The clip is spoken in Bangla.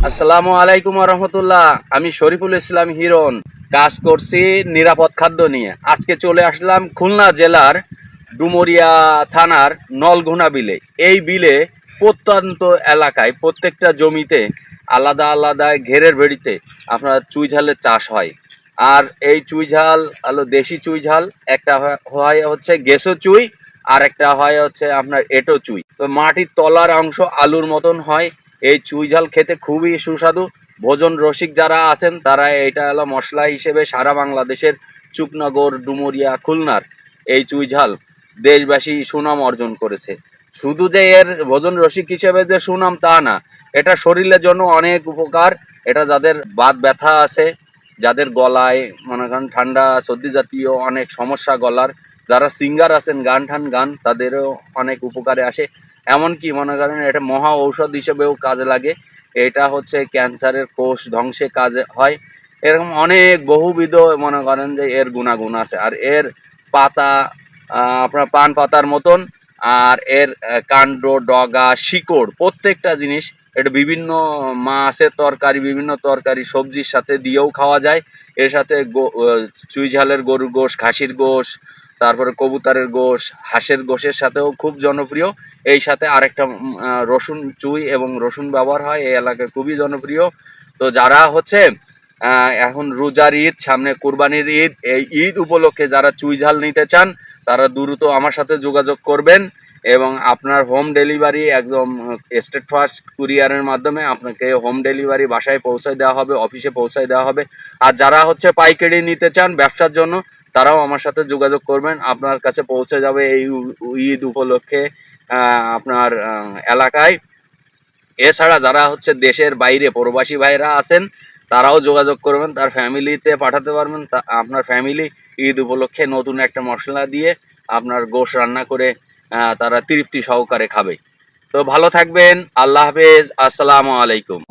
আসসালামু আলাইকুম রহমতুল্লাহ। আমি শরীফুল ইসলাম হিরণ, কাজ করছি নিরাপদ খাদ্য নিয়ে। আজকে চলে আসলাম খুলনা জেলার ডুমুরিয়া থানার নলঘোনা বিলে। এই বিলে প্রত্যন্ত এলাকায় প্রত্যেকটা জমিতে আলাদা আলাদা ঘেরের বেড়িতে আপনার চুইঝালের চাষ হয়। আর এই চুইঝাল হলো দেশি চুইঝাল, একটা হয় হচ্ছে গেসো চুই, আর একটা হয় হচ্ছে আপনার এটো চুই। তো মাটির তলার অংশ আলুর মতন হয়। এই চুইঝাল খেতে খুবই সুস্বাদু। ভোজন রসিক যারা আছেন তারা এটা হলো মশলা হিসেবে সারা বাংলাদেশের চুকনগর, ডুমুরিয়া, খুলনার এই চুইঝাল দেশবাসী সুনাম অর্জন করেছে। শুধু যে এর ভোজন রসিক হিসেবে যে সুনাম তা না, এটা শরীরের জন্য অনেক উপকার। এটা যাদের বাত ব্যথা আছে, যাদের গলায় মনে করেন ঠান্ডা সর্দি জাতীয় অনেক সমস্যা গলার, যারা সিঙ্গার আছেন গান তাদেরও অনেক উপকারে আসে। এমনকি মনে করেন এটা মহা ঔষধ হিসেবেও কাজে লাগে। এটা হচ্ছে ক্যান্সারের কোষ ধ্বংসে কাজে হয়। এরকম অনেক বহুবিধ মনে করেন যে এর গুণাগুণ আছে। আর এর পাতা আপনার পান পাতার মতন, আর এর কাণ্ড, ডগা, শিকড় প্রত্যেকটা জিনিস এটা বিভিন্ন মাছের তরকারি, বিভিন্ন তরকারি সবজির সাথে দিয়েও খাওয়া যায়। এর সাথে চুইঝালের গরুর গোশ, খাসির গোশ, তারপরে কবুতরের গোশ, হাঁসের গোশের সাথেও খুব জনপ্রিয়। এই সাথে আরেকটা রসুন চুই এবং রসুন ব্যবহার হয়, এই এলাকায় খুবই জনপ্রিয়। তো যারা হচ্ছে এখন রোজার ঈদ সামনে, কুরবানির ঈদ, এই ঈদ উপলক্ষে যারা চুইঝাল নিতে চান তারা দ্রুত আমার সাথে যোগাযোগ করবেন এবং আপনার হোম ডেলিভারি একদম স্টেট ফার্স্ট কুরিয়ারের মাধ্যমে আপনাকে হোম ডেলিভারি বাসায় পৌঁছায় দেওয়া হবে, অফিসে পৌঁছায় দেওয়া হবে। আর যারা হচ্ছে পাইকারি নিতে চান ব্যবসার জন্য তারাও আমার সাথে যোগাযোগ করবেন, আপনার কাছে পৌঁছে যাবে এই ঈদ উপলক্ষে আপনার এলাকায়। এছাড়া যারা হচ্ছে দেশের বাইরে প্রবাসী ভাইরা আছেন তারাও যোগাযোগ করবেন, তার ফ্যামিলিতে পাঠাতে পারবেন। আপনার ফ্যামিলি ঈদ উপলক্ষে নতুন একটা মশলা দিয়ে আপনার গোশ রান্না করে তারা তৃপ্তি সহকারে খাবে। তো ভালো থাকবেন, আল্লাহ হাফেজ, আসসালামু আলাইকুম।